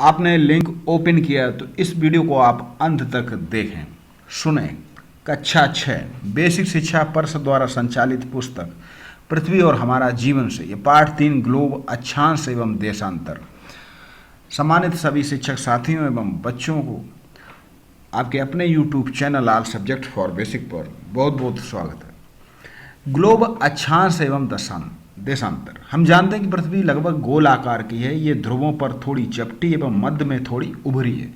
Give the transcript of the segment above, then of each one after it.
आपने link open किया तो इस वीडियो को आप अंत तक देखें, सुने। कक्षा 6 बेसिक शिक्षा परिषद द्वारा संचालित पुस्तक पृथ्वी और हमारा जीवन से ये पाठ 3 ग्लोब अक्षांश एवं देशांतर। सम्मानित सभी शिक्षक साथियों एवं बच्चों को आपके अपने YouTube channel all subject for basic पर बहुत बहुत स्वागत है। ग्लोब अक्षांश एवं देशांतर। हम जानते हैं कि पृथ्वी लगभग गोल आकार की है। ये ध्रुवों पर थोड़ी चपटी एवं मध्य में थोड़ी उभरी है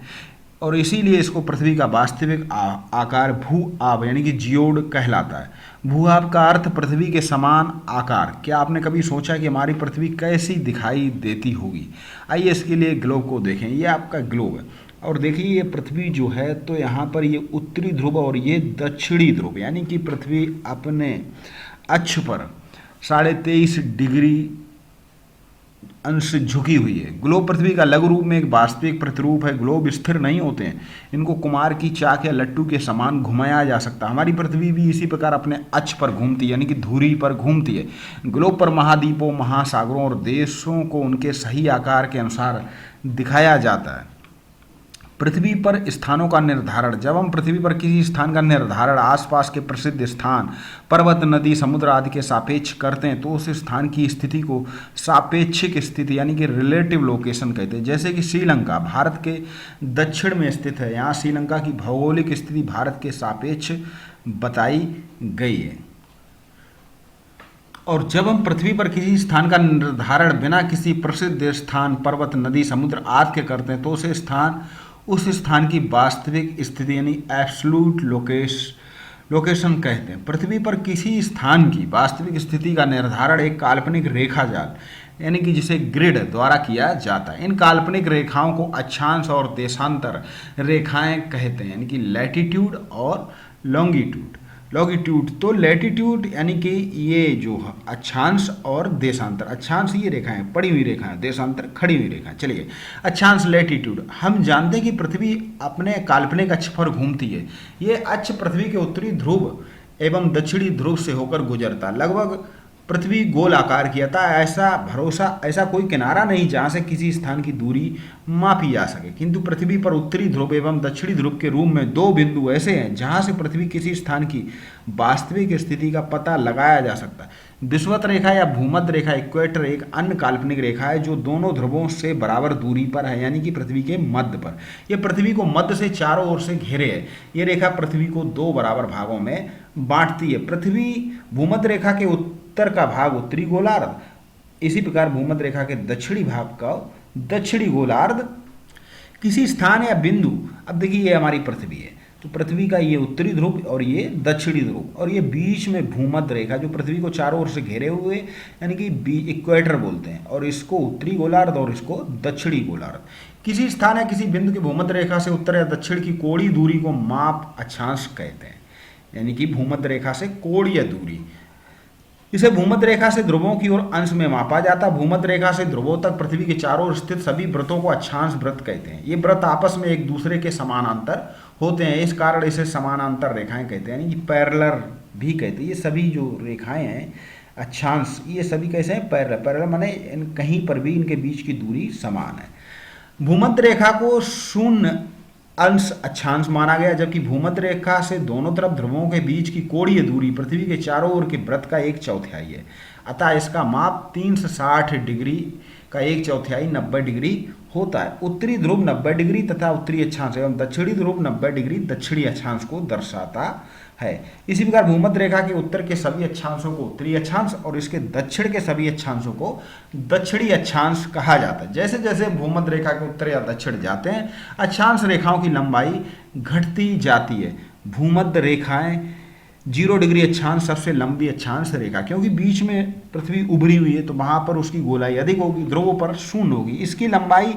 और इसीलिए इसको पृथ्वी का वास्तविक आकार भू आभ यानी कि जियोड कहलाता है। भू आभ का अर्थ पृथ्वी के समान आकार। क्या आपने कभी सोचा कि हमारी पृथ्वी कैसी दिखाई देती होगी? आइए इसके लिए ग्लोब को देखें। ये आपका ग्लोब है और देखिए ये पृथ्वी जो है तो यहाँ पर ये उत्तरी ध्रुव और ये दक्षिणी ध्रुव यानी कि पृथ्वी अपने अक्ष पर 23.5 डिग्री अंश झुकी हुई है। ग्लोब पृथ्वी का लघु रूप में एक वास्तविक प्रतिरूप है। ग्लोब स्थिर नहीं होते हैं, इनको कुमार की चाक या लट्टू के समान घुमाया जा सकता है। हमारी पृथ्वी भी इसी प्रकार अपने अक्ष पर घूमती है यानी कि धुरी पर घूमती है। ग्लोब पर महाद्वीपों, महासागरों और देशों को उनके सही आकार के अनुसार दिखाया जाता है। पृथ्वी पर स्थानों का निर्धारण। जब हम पृथ्वी पर किसी स्थान का निर्धारण आसपास के प्रसिद्ध स्थान, पर्वत, नदी, समुद्र आदि के सापेक्ष करते हैं तो उस स्थान की स्थिति को सापेक्षिक स्थिति यानी कि रिलेटिव लोकेशन कहते हैं। जैसे कि श्रीलंका भारत के दक्षिण में स्थित है। यहाँ श्रीलंका की भौगोलिक स्थिति भारत के सापेक्ष बताई गई है। और जब हम पृथ्वी पर किसी स्थान का निर्धारण बिना किसी प्रसिद्ध स्थान, पर्वत, नदी, समुद्र आदि के करते हैं तो उस स्थान की वास्तविक स्थिति यानी एब्सोल्यूट लोकेशन कहते हैं। पृथ्वी पर किसी स्थान की वास्तविक स्थिति का निर्धारण एक काल्पनिक रेखा जाल यानी कि जिसे ग्रिड द्वारा किया जाता है। इन काल्पनिक रेखाओं को अक्षांश और देशांतर रेखाएं कहते हैं यानी कि लैटिट्यूड और लॉन्गिट्यूड। तो लैटिट्यूड यानी कि ये जो अक्षांश और देशांतर। अक्षांश ये रेखाएं पड़ी हुई रेखाएं, देशांतर खड़ी हुई रेखाएं। चलिए अक्षांश लैटिट्यूड। हम जानते हैं कि पृथ्वी अपने काल्पनिक अक्ष पर घूमती है। ये अक्ष पृथ्वी के उत्तरी ध्रुव एवं दक्षिणी ध्रुव से होकर गुजरता। लगभग पृथ्वी गोल आकार की था। ऐसा कोई किनारा नहीं जहाँ से किसी स्थान की दूरी मापी जा सके, किंतु पृथ्वी पर उत्तरी ध्रुव एवं दक्षिणी ध्रुव के रूप में 2 बिंदु ऐसे हैं जहाँ से पृथ्वी किसी स्थान की वास्तविक स्थिति का पता लगाया जा सकता है। विषुवत रेखा या भूमध्य रेखा इक्वेटर एक अन्य काल्पनिक रेखा है जो दोनों ध्रुवों से बराबर दूरी पर है यानी कि पृथ्वी के मध्य पर। यह पृथ्वी को मध्य से चारों ओर से घेरे है। ये रेखा पृथ्वी को 2 बराबर भागों में बांटती है। पृथ्वी भूमध्य रेखा के उत्तर का भाग उत्तरी गोलार्ध, इसी प्रकार भूमध्य रेखा के दक्षिणी भाग का दक्षिणी गोलार्ध। किसी स्थान या बिंदु, अब देखिए ये हमारी पृथ्वी है तो पृथ्वी का ये उत्तरी ध्रुव और ये दक्षिणी ध्रुव और ये बीच में भूमध्य रेखा जो पृथ्वी को चारों ओर से घेरे हुए यानी कि इक्वेटर बोलते हैं और इसको उत्तरी गोलार्ध और इसको दक्षिणी गोलार्ध। किसी स्थान या किसी बिंदु की भूमध्य रेखा से उत्तर या दक्षिण की कोणीय दूरी को माप अक्षांश कहते हैं यानी कि भूमध्य रेखा से कोणीय दूरी। इसे भूमध्य रेखा से ध्रुवों की ओर अंश में मापा जाता। भूमध्य रेखा से ध्रुवों तक पृथ्वी के चारों ओर स्थित सभी व्रतों को अक्षांश व्रत कहते हैं। ये व्रत आपस में एक दूसरे के समानांतर होते हैं, इस कारण इसे समानांतर रेखाएं कहते हैं यानी कि पैरेलल भी कहते हैं। ये सभी जो रेखाएं हैं अक्षांश ये सभी कैसे हैं? पैरेलल माने कहीं पर भी इनके बीच की दूरी समान है। भूमध्य रेखा को शून्य अंश अक्षांश माना गया जबकि भूमध्य रेखा से दोनों तरफ ध्रुवों के बीच की कोणीय दूरी पृथ्वी के चारों ओर के व्रत का 1/4 है। अतः इसका माप 360 डिग्री का 1/4 90 डिग्री होता है। उत्तरी ध्रुव 90 डिग्री तथा उत्तरी अक्षांश एवं दक्षिणी ध्रुव 90 डिग्री दक्षिणी अक्षांश को दर्शाता है। इसी प्रकार भूमध्य रेखा के उत्तर के सभी अक्षांशों को उत्तरी अक्षांश और इसके दक्षिण के सभी अक्षांशों को दक्षिणी अक्षांश कहा जाता है। जैसे जैसे भूमध्य रेखा के उत्तर या दक्षिण जाते हैं अक्षांश रेखाओं की लंबाई घटती जाती है। भूमध्य रेखाएं 0 डिग्री अक्षांश सबसे लंबी अक्षांश रेखा, क्योंकि बीच में पृथ्वी उभरी हुई है तो वहाँ पर उसकी गोलाई अधिक होगी, ध्रुवों पर शून्य होगी। इसकी लंबाई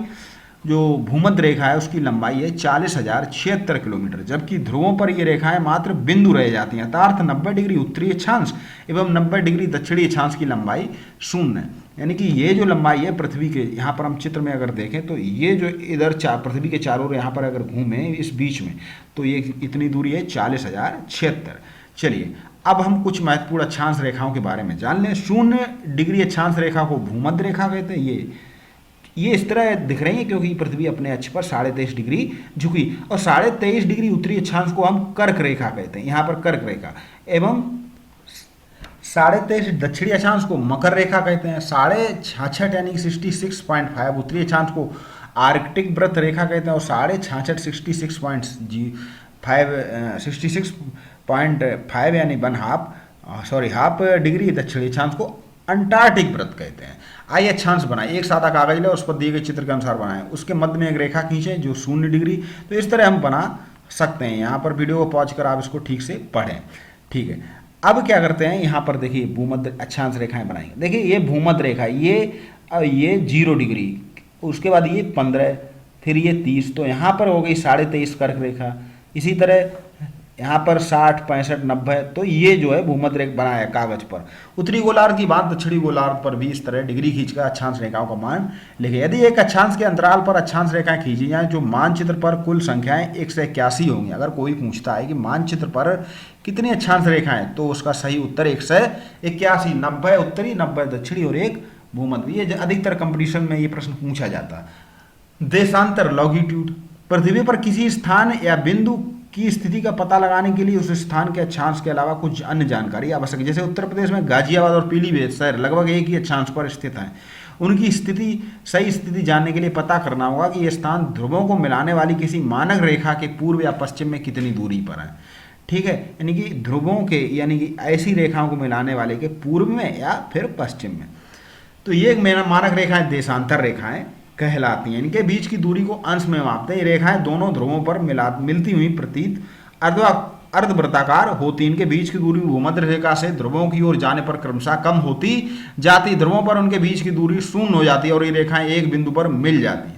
जो भूमध्य रेखा है उसकी लंबाई है 40,076 किलोमीटर जबकि ध्रुवों पर ये रेखाएं मात्र बिंदु रह जाती हैं। अर्थात 90 डिग्री उत्तरी अक्षांश एवं 90 डिग्री दक्षिणी अक्षांश की लंबाई शून्य है। यानी कि ये जो लंबाई है पृथ्वी के, यहाँ पर हम चित्र में अगर देखें तो ये जो इधर पृथ्वी के चारों ओर यहाँ पर अगर घूमें इस बीच में तो ये इतनी दूरी है 40,076। चलिए अब हम कुछ महत्वपूर्ण अक्षांश रेखाओं के बारे में जान लें। 0 डिग्री अक्षांश रेखा को भूमध्य रेखा कहते हैं। ये ये इस तरह दिख रही है क्योंकि पृथ्वी अपने अक्ष पर 23.5 डिग्री झुकी, और 23.5 डिग्री उत्तरी अक्षांश को हम कर्क रेखा कहते हैं, यहाँ पर कर्क रेखा, एवं 23.5 दक्षिणी अक्षांश को मकर रेखा कहते हैं, 66.5 यानी कि 66.5 उत्तरी अक्षांश को आर्कटिक व्रत रेखा कहते हैं, और 66.5 66.5 यानी हाफ डिग्री दक्षिणी अक्षांश को अंटार्कटिक व्रत कहते हैं। आइए अक्षांश बनाए, एक सादा कागज ले, उस पर दिए गए चित्र के अनुसार बनाएं, उसके मध्य में एक रेखा खींचें जो 0 डिग्री, तो इस तरह हम बना सकते हैं। यहाँ पर वीडियो को पॉज कर आप इसको ठीक से पढ़ें, ठीक है। अब क्या करते हैं, यहाँ पर देखिए भूमध्य अक्षांश रेखाएं बनाएंगे। देखिए ये भूमध्य रेखा, ये 0 डिग्री, उसके बाद ये 15, फिर ये 30, तो यहाँ पर हो गई 23.5 कर्क रेखा। इसी तरह यहाँ पर 60, 65, 90, तो ये जो है भूमध्य रेखा बनाया कागज पर। उत्तरी गोलार्ध की बात, दक्षिणी गोलार्ध पर भी इस तरह डिग्री खींचकर अक्षांश रेखाओं का मान लिखे। यदि एक अक्षांश के अंतराल पर अक्षांश रेखाएं खींची जाएं, जो मानचित्र पर कुल संख्याएं 181 होंगी। अगर कोई पूछता है कि मानचित्र पर कितनी अक्षांश रेखाएं, तो उसका सही उत्तर 181, 90 उत्तरी, 90 दक्षिणी और 1 भूमध्य। ये अधिकतर कंपटीशन में ये प्रश्न पूछा जाता है। देशांतर लॉन्गिट्यूड, पृथ्वी पर किसी स्थान या बिंदु की स्थिति का पता लगाने के लिए उस स्थान के अक्षांश के अलावा कुछ अन्य जानकारी आवश्यक है। जैसे उत्तर प्रदेश में गाजियाबाद और पीलीभीत शहर लगभग एक ही अक्षांश पर स्थित हैं। उनकी सही स्थिति जानने के लिए पता करना होगा कि ये स्थान ध्रुवों को मिलाने वाली किसी मानक रेखा के पूर्व या पश्चिम में कितनी दूरी पर है, ठीक है। यानी कि ध्रुवों के, यानी कि ऐसी रेखाओं को मिलाने वाले के पूर्व में या फिर पश्चिम में। तो ये मानक रेखाएं देशांतर रेखाएं कहलाती हैं। इनके बीच की दूरी को अंश में मापते हैं। ये रेखाएं दोनों ध्रुवों पर मिलती हुई प्रतीत अर्धवृत्ताकार होती। इनके बीच की दूरी भूमध्य रेखा से ध्रुवों की ओर जाने पर क्रमशः कम होती जाती। ध्रुवों पर उनके बीच की दूरी 0 हो जाती है और ये रेखाएं एक बिंदु पर मिल जाती हैं।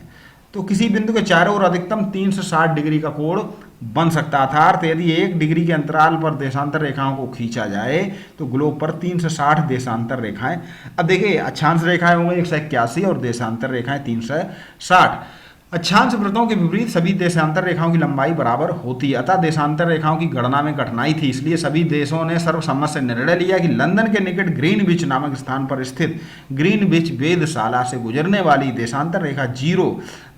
तो किसी बिंदु के चारों ओर अधिकतम 3 से 60 डिग्री का कोण बन सकता है। अर्थात यदि 1 डिग्री के अंतराल पर देशांतर रेखाओं को खींचा जाए तो ग्लोब पर 3 से 60 देशांतर रेखाएं। अब देखिए अक्षांश रेखाएं होंगी 181 और देशांतर रेखाएं 360। अक्षांश वृत्तों के विपरीत सभी देशांतर रेखाओं की लंबाई बराबर होती है। अतः देशांतर रेखाओं की गणना में कठिनाई थी, इसलिए सभी देशों ने सर्वसम्मत से निर्णय लिया कि लंदन के निकट ग्रीनविच नामक स्थान पर स्थित ग्रीनविच वेधशाला से गुजरने वाली देशांतर रेखा 0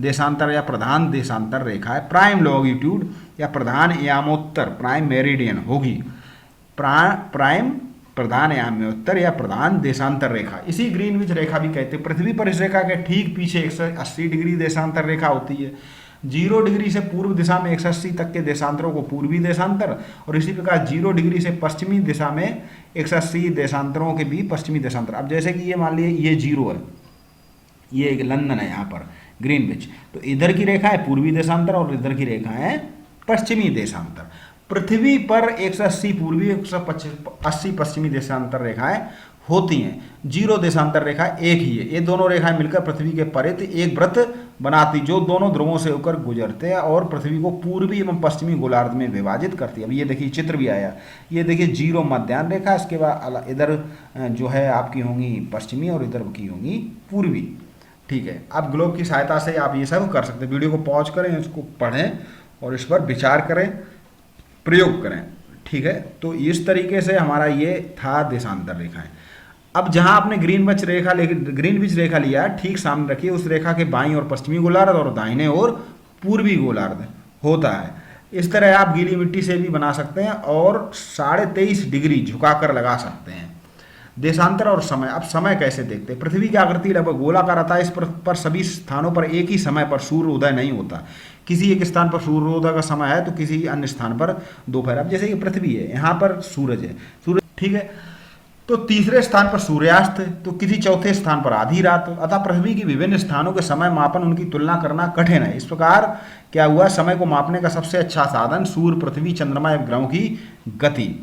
देशांतर या प्रधान देशांतर रेखा है, प्राइम लॉन्गिट्यूड या प्रधान यामोत्तर प्राइम मेरिडियन होगी। प्राइम प्रधान यामोत्तर या प्रधान देशांतर रेखा, इसी ग्रीनविच रेखा भी कहते हैं। पृथ्वी पर इस रेखा के ठीक पीछे 180 डिग्री देशांतर रेखा होती है। 0 डिग्री से पूर्व दिशा में 180 तक के देशांतरों को पूर्वी देशांतर, और इसी प्रकार 0 डिग्री से पश्चिमी दिशा में 180 देशांतरों के भी पश्चिमी देशांतर। अब जैसे कि ये मान लीजिए ये 0 है, ये एक लंदन है यहाँ पर ग्रीनविच, तो इधर की रेखा है पूर्वी देशांतर और इधर की रेखा है पश्चिमी देशांतर। पृथ्वी पर 180 पूर्वी 180 पश्चिमी देशांतर रेखाएं होती हैं। 0 देशांतर रेखा एक ही है। ये दोनों रेखाएं मिलकर पृथ्वी के परिधि एक वृत्त बनाती, जो दोनों ध्रुवों से होकर गुजरते हैं और पृथ्वी को पूर्वी एवं पश्चिमी गोलार्ध में विभाजित करती है। अब ये देखिए चित्र भी आया, ये देखिए 0 मध्याह्न रेखा, इसके बाद इधर जो है आपकी होंगी पश्चिमी और इधर की होंगी पूर्वी, ठीक है। आप ग्लोब की सहायता से आप ये सब कर सकते हैं। वीडियो को पॉज करें, इसको पढ़ें और इस पर विचार करें, प्रयोग करें, ठीक है। तो इस तरीके से हमारा ये था देशांतर रेखाएं। अब जहां आपने ग्रीनविच रेखा लिया, ठीक सामने रखिए उस रेखा के बाईं ओर पश्चिमी गोलार्ध और दाहिने ओर पूर्वी गोलार्ध होता है। इस तरह आप गीली मिट्टी से भी बना सकते हैं और 23.5 डिग्री झुकाकर लगा सकते हैं। देशांतर और समय, अब समय कैसे देखते हैं। पृथ्वी की आकृति लगभग गोलाकार आता है। इस पर सभी स्थानों पर एक ही समय पर सूर्य उदय नहीं होता। किसी एक स्थान पर सूर्योदय का समय है तो किसी अन्य स्थान पर दोपहर। अब जैसे कि पृथ्वी है, यहाँ पर सूरज है, ठीक है, तो तीसरे स्थान पर सूर्यास्त है, तो किसी चौथे स्थान पर आधी रात। अतः पृथ्वी की विभिन्न स्थानों के समय मापन, उनकी तुलना करना कठिन है। इस प्रकार क्या हुआ, समय को मापने का सबसे अच्छा साधन सूर्य, पृथ्वी, चंद्रमा एवं ग्रहों की गति,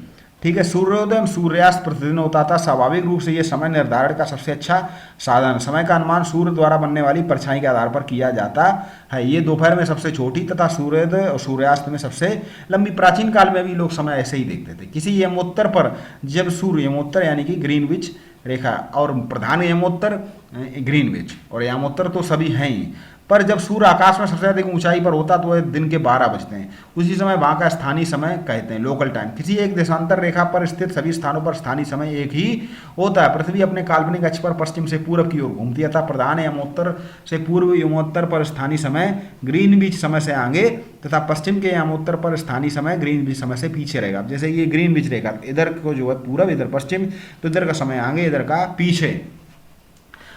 ठीक है। सूर्योदय एवं सूर्यास्त प्रतिदिन होता था। स्वाभाविक रूप से यह समय निर्धारण का सबसे अच्छा साधन। समय का अनुमान सूर्य द्वारा बनने वाली परछाई के आधार पर किया जाता है। ये दोपहर में सबसे छोटी तथा सूर्योदय और सूर्यास्त में सबसे लंबी। प्राचीन काल में भी लोग समय ऐसे ही देखते थे। किसी यमोत्तर पर जब सूर्य यमोत्तर यानी कि ग्रीनविच रेखा और प्रधान यमोत्तर ग्रीनविच, और यामोत्तर तो सभी हैं ही। पर जब सूर्य आकाश में सबसे अधिक ऊंचाई पर होता तो वह दिन के 12 बजते हैं। उसी समय वहाँ का स्थानीय समय कहते हैं लोकल टाइम। किसी एक देशांतर रेखा पर स्थित सभी स्थानों पर स्थानीय समय एक ही होता है। पृथ्वी अपने काल्पनिक अक्ष पर पश्चिम से पूरब की ओर घूमती है, अतः प्रधान यामोत्तर से पूर्व यामोत्तर पर स्थानीय समय ग्रीनविच समय से आगे तथा पश्चिम के यामोत्तर पर स्थानीय समय ग्रीनविच समय से पीछे रहेगा। जैसे ये ग्रीनविच रेखा, इधर को जो है पूरब, इधर पश्चिम, तो इधर का समय आगे, इधर का पीछे।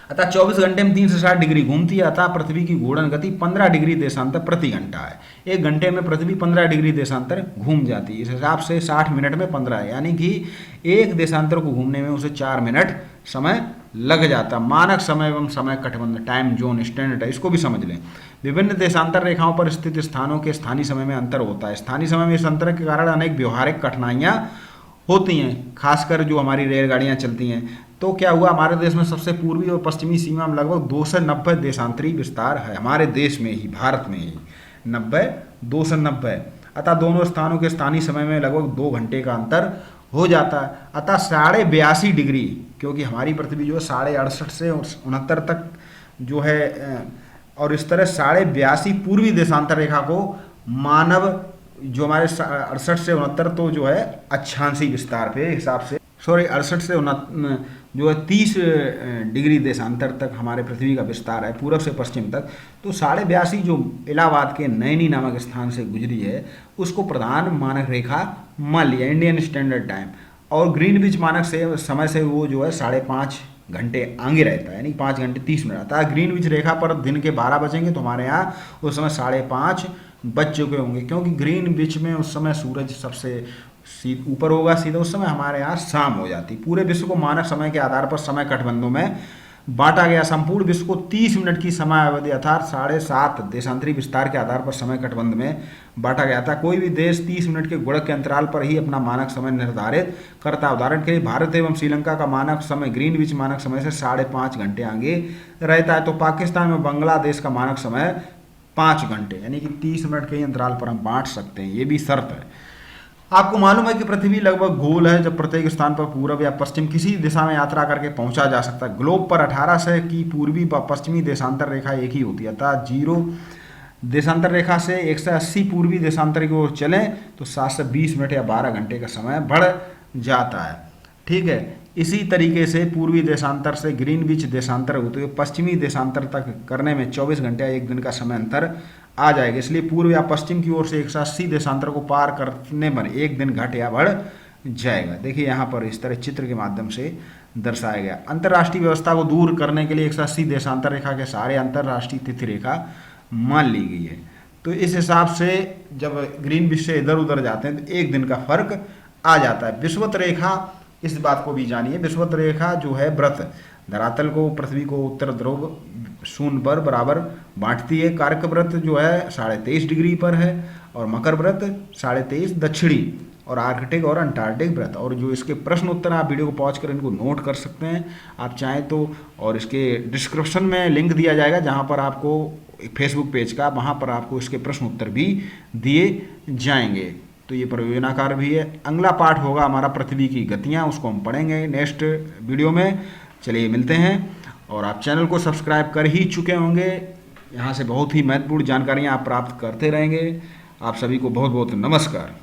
अतः 24 घंटे में 3 से 60 डिग्री घूमती है। अतः पृथ्वी की घूर्णन गति 15 डिग्री देशांतर प्रति घंटा है। एक घंटे में पृथ्वी 15 डिग्री देशांतर घूम जाती है। इस हिसाब से 60 मिनट में 15 है, यानी कि एक देशांतर को घूमने में उसे 4 मिनट समय लग जाता। मानक समय एवं समय कटबंध, टाइम जोन स्टैंडर्ड है, इसको भी समझ लें। विभिन्न देशांतर रेखाओं पर स्थित स्थानों के स्थानीय समय में अंतर होता है। स्थानीय समय में इस अंतर के कारण अनेक व्यवहारिक कठिनाइयाँ होती हैं, खासकर जो हमारी रेलगाड़ियाँ चलती हैं। तो क्या हुआ, हमारे देश में सबसे पूर्वी और पश्चिमी सीमा में लगभग 290 देशांतरी विस्तार है, हमारे देश में ही, भारत में ही 290। अतः दोनों स्थानों के स्थानीय समय में लगभग 2 घंटे का अंतर हो जाता है। अतः 82.5 डिग्री, क्योंकि हमारी पृथ्वी जो है 68.5 से 69 तक जो है, और इस तरह 82.5 पूर्वी देशांतर रेखा को मानव जो हमारे 68 से 69 तो जो है अक्षांशीय विस्तार पे हिसाब से, 68 से जो है 30 डिग्री देशांतर तक हमारे पृथ्वी का विस्तार है, पूरब से पश्चिम तक। तो 82.5 जो इलाहाबाद के नैनी नामक स्थान से गुजरी है, उसको प्रधान मानक रेखा मान लिया, इंडियन स्टैंडर्ड टाइम। और ग्रीनविच मानक से समय से वो जो है 5.5 घंटे आगे रहता है, यानी 5 घंटे 30 मिनट आता है। ग्रीनविच रेखा पर दिन के 12 बजेंगे तो हमारे यहाँ उस समय 5:30 बज चुके होंगे, क्योंकि ग्रीनविच में उस समय सूरज सबसे ऊपर होगा सीधा, उस समय हमारे यहाँ शाम हो जाती। पूरे विश्व को मानक समय के आधार पर समय कटबंधों में बांटा गया। संपूर्ण विश्व को 30 मिनट की समय अवधि अर्थात 7.5 देशांतरी विस्तार के आधार पर समय कटबंध में बांटा गया था। कोई भी देश 30 मिनट के गुणक के अंतराल पर ही अपना मानक समय निर्धारित करता है। उदाहरण के लिए भारत एवं श्रीलंका का मानक समय ग्रीनविच मानक समय से 5.5 घंटे आगे रहता है। तो पाकिस्तान में बांग्लादेश का मानक समय 5 घंटे, यानी कि 30 मिनट के अंतराल पर हम बांट सकते हैं, ये भी शर्त है। आपको मालूम है कि पृथ्वी लगभग गोल है, जब प्रत्येक स्थान पर पूरब या पश्चिम किसी दिशा में यात्रा करके पहुंचा जा सकता है। ग्लोब पर 1800 की पूर्वी व पश्चिमी देशांतर रेखा एक ही होती है, अतः 0 देशांतर रेखा से 180 पूर्वी देशांतर की ओर चलें तो 7 से 20 मिनट या 12 घंटे का समय बढ़ जाता है। ठीक है, इसी तरीके से पूर्वी देशांतर से ग्रीनविच देशांतर होते हुए पश्चिमी देशांतर तक करने में 24 घंटे या 1 दिन का समय अंतर आ जाएगा। इसलिए पूर्व या पश्चिम की ओर से 180 देशांतर को पार करने पर 1 दिन घट या बढ़ जाएगा। देखिए यहाँ पर इस तरह चित्र के माध्यम से दर्शाया गया। अंतर्राष्ट्रीय व्यवस्था को दूर करने के लिए 180 देशांतर रेखा के सहारे अंतर्राष्ट्रीय तिथि रेखा मान ली गई है। तो इस हिसाब से जब ग्रीनविच से इधर उधर जाते हैं तो 1 दिन का फर्क आ जाता है। विषुवत रेखा, इस बात को भी जानिए, विषुवत रेखा जो है व्रत धरातल को, पृथ्वी को उत्तर ध्रुव शून्य पर बराबर बांटती है। कार्क व्रत जो है 23.5 डिग्री पर है, और मकर व्रत 23.5 दक्षिणी, और आर्कटिक और अंटार्कटिक व्रत। और जो इसके प्रश्न उत्तर आप वीडियो को पॉज कर इनको नोट कर सकते हैं आप चाहें तो, और इसके डिस्क्रिप्शन में लिंक दिया जाएगा जहां पर आपको फेसबुक पेज का, वहां पर आपको इसके प्रश्न उत्तर भी दिए जाएंगे। तो ये प्रयोजनाकार भी है। अगला पाठ होगा हमारा पृथ्वी की गतियाँ, उसको हम पढ़ेंगे नेक्स्ट वीडियो में। चलिए मिलते हैं, और आप चैनल को सब्सक्राइब कर ही चुके होंगे। यहाँ से बहुत ही महत्वपूर्ण जानकारियाँ आप प्राप्त करते रहेंगे। आप सभी को बहुत बहुत नमस्कार।